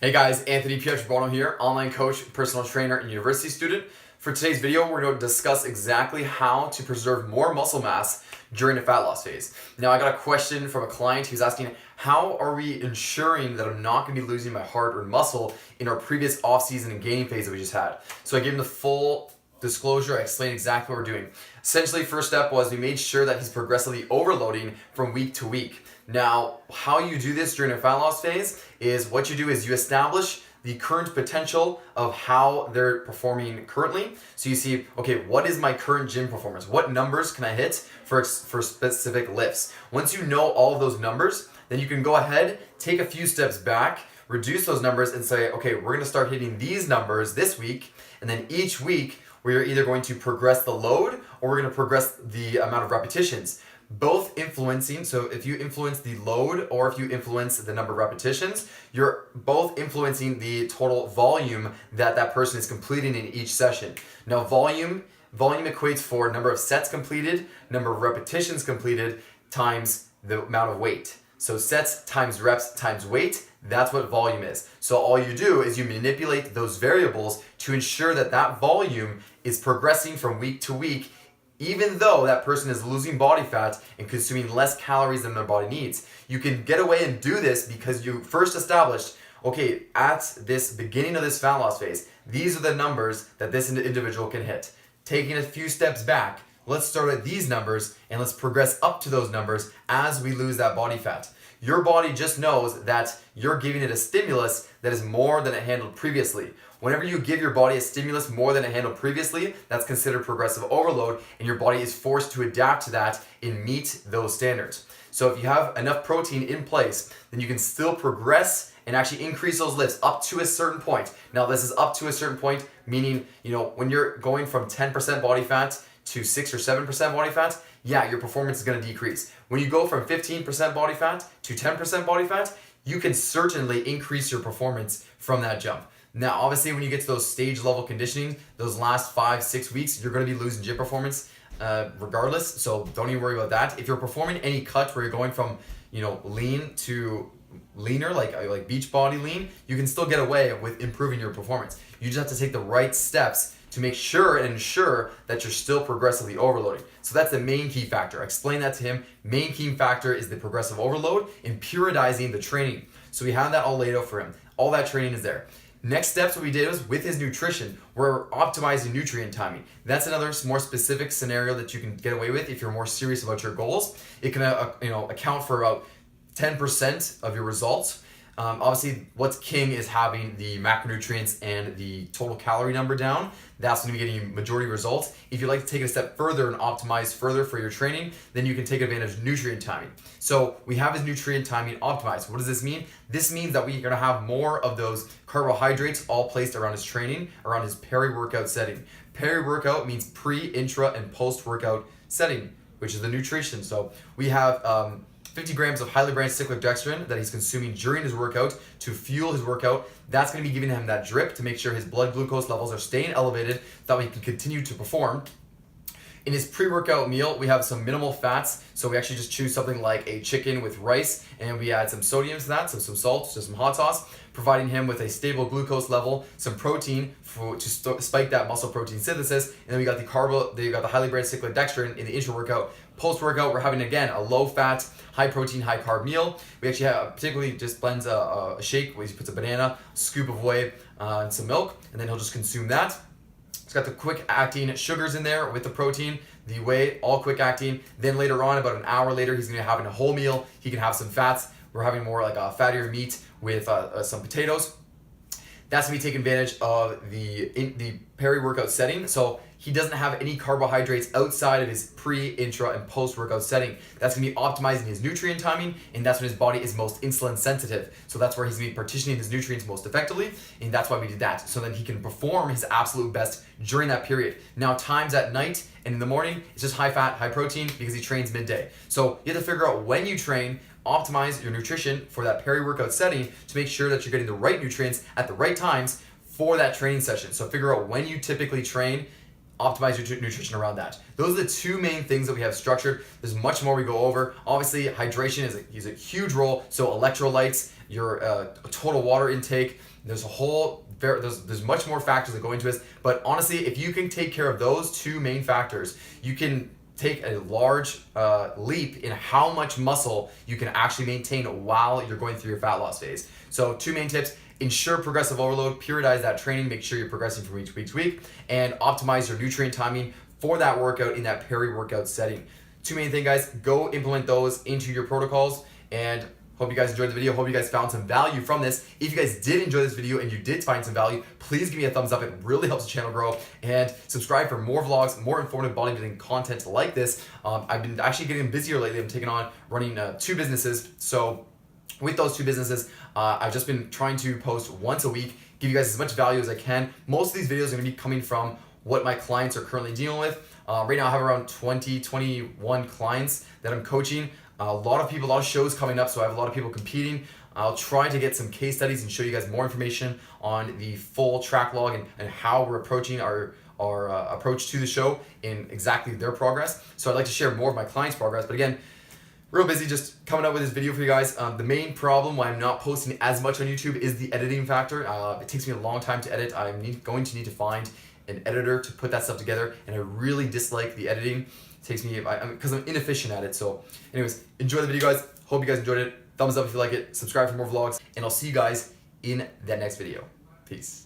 Hey guys, Anthony Pietrobono here, online coach, personal trainer, and university student. For today's video, we're going to discuss exactly how to preserve more muscle mass during the fat loss phase. Now, I got a question from a client who's asking, how are we ensuring that I'm not going to be losing my heart or muscle in our previous off-season and gaining phase that we just had? So I gave him the full disclosure. I explained exactly what we're doing. Essentially, first step was we made sure that he's progressively overloading from week to week. Now, how you do this during a fat loss phase is what you do is you establish the current potential of how they're performing currently. So you see, okay, what is my current gym performance? What numbers can I hit for specific lifts? Once you know all of those numbers, then you can go ahead, take a few steps back, reduce those numbers and say, okay, we're gonna start hitting these numbers this week, and then each week we're either going to progress the load or we're gonna progress the amount of repetitions. Both influencing, so if you influence the load or if you influence the number of repetitions, you're both influencing the total volume that that person is completing in each session. Now volume equates for number of sets completed, number of repetitions completed, times the amount of weight. So sets times reps times weight, that's what volume is. So all you do is you manipulate those variables to ensure that that volume is progressing from week to week, even though that person is losing body fat and consuming less calories than their body needs. You can get away and do this because you first established, okay, at this beginning of this fat loss phase, these are the numbers that this individual can hit. Taking a few steps back, let's start at these numbers and let's progress up to those numbers as we lose that body fat. Your body just knows that you're giving it a stimulus that is more than it handled previously. Whenever you give your body a stimulus more than it handled previously, that's considered progressive overload, and your body is forced to adapt to that and meet those standards. So if you have enough protein in place, then you can still progress and actually increase those lifts up to a certain point. Now this is up to a certain point, meaning, when you're going from 10% body fat to 6 or 7% body fat, yeah, your performance is going to decrease. When you go from 15% body fat to 10% body fat, you can certainly increase your performance from that jump. Now, obviously, when you get to those stage level conditioning, those last 5-6 weeks, you're going to be losing gym performance regardless. So don't even worry about that. If you're performing any cut where you're going from, lean to leaner, like beach body lean, you can still get away with improving your performance. You just have to take the right steps to make sure and ensure that you're still progressively overloading. So that's the main key factor. I explained that to him. Main key factor is the progressive overload and periodizing the training. So we have that all laid out for him. All that training is there. Next steps, what we did was with his nutrition, we're optimizing nutrient timing. That's another more specific scenario that you can get away with if you're more serious about your goals. It can account for about 10% of your results. Obviously, what's king is having the macronutrients and the total calorie number down. That's going to be getting you majority results. If you'd like to take it a step further and optimize further for your training, then you can take advantage of nutrient timing. So we have his nutrient timing optimized. What does this mean? This means that we're going to have more of those carbohydrates all placed around his training, around his peri-workout setting. Peri-workout means pre, intra, and post-workout setting, which is the nutrition. So we have 50 grams of highly branched cyclic dextrin that he's consuming during his workout to fuel his workout. That's going to be giving him that drip to make sure his blood glucose levels are staying elevated, that way he can continue to perform. In his pre-workout meal, we have some minimal fats, so we actually just choose something like a chicken with rice, and we add some sodium to that, so some salt, so some hot sauce, providing him with a stable glucose level, some protein to spike that muscle protein synthesis, and then we got the highly branched cyclic dextrin in the intra-workout. Post-workout, we're having, again, a low-fat, high-protein, high-carb meal. We actually have, particularly just blends a shake where he puts a banana, scoop of whey, and some milk, and then he'll just consume that. It's got the quick-acting sugars in there with the protein, the whey, all quick-acting. Then later on, about an hour later, he's going to be having a whole meal. He can have some fats. We're having more like a fattier meat with some potatoes. That's going to be taking advantage of the peri-workout setting. So he doesn't have any carbohydrates outside of his pre, intra, and post-workout setting. That's going to be optimizing his nutrient timing, and that's when his body is most insulin sensitive. So that's where he's going to be partitioning his nutrients most effectively, and that's why we did that. So then he can perform his absolute best during that period. Now, times at night and in the morning, it's just high fat, high protein because he trains midday. So you have to figure out when you train, optimize your nutrition for that peri-workout setting to make sure that you're getting the right nutrients at the right times for that training session. So figure out when you typically train, optimize your nutrition around that. Those are the two main things that we have structured. There's much more we go over. Obviously, hydration is a huge role. So electrolytes, your total water intake. There's there's much more factors that go into this. But honestly, if you can take care of those two main factors, you can take a large leap in how much muscle you can actually maintain while you're going through your fat loss phase. So two main tips: ensure progressive overload, periodize that training, make sure you're progressing from week to week, and optimize your nutrient timing for that workout in that peri-workout setting. Two main things, guys. Go implement those into your protocols, and hope you guys enjoyed the video. Hope you guys found some value from this. If you guys did enjoy this video and you did find some value, please give me a thumbs up. It really helps the channel grow. And subscribe for more vlogs, more informative bodybuilding content like this. I've been actually getting busier lately. I'm taking on running 2 businesses. So with those 2 businesses, I've just been trying to post once a week, give you guys as much value as I can. Most of these videos are going to be coming from what my clients are currently dealing with. Right now I have around 21 clients that I'm coaching. A lot of shows coming up, so I have a lot of people competing. I'll try to get some case studies and show you guys more information on the full track log and how we're approaching our approach to the show in exactly their progress. So I'd like to share more of my clients' progress, but again, real busy just coming up with this video for you guys. The main problem why I'm not posting as much on YouTube is the editing factor. It takes me a long time to edit. I'm going to need to find an editor to put that stuff together, and I really dislike the editing. It takes me, because I'm inefficient at it. So anyways, enjoy the video, guys. Hope you guys enjoyed it. Thumbs up if you like it. Subscribe for more vlogs, and I'll see you guys in that next video. Peace.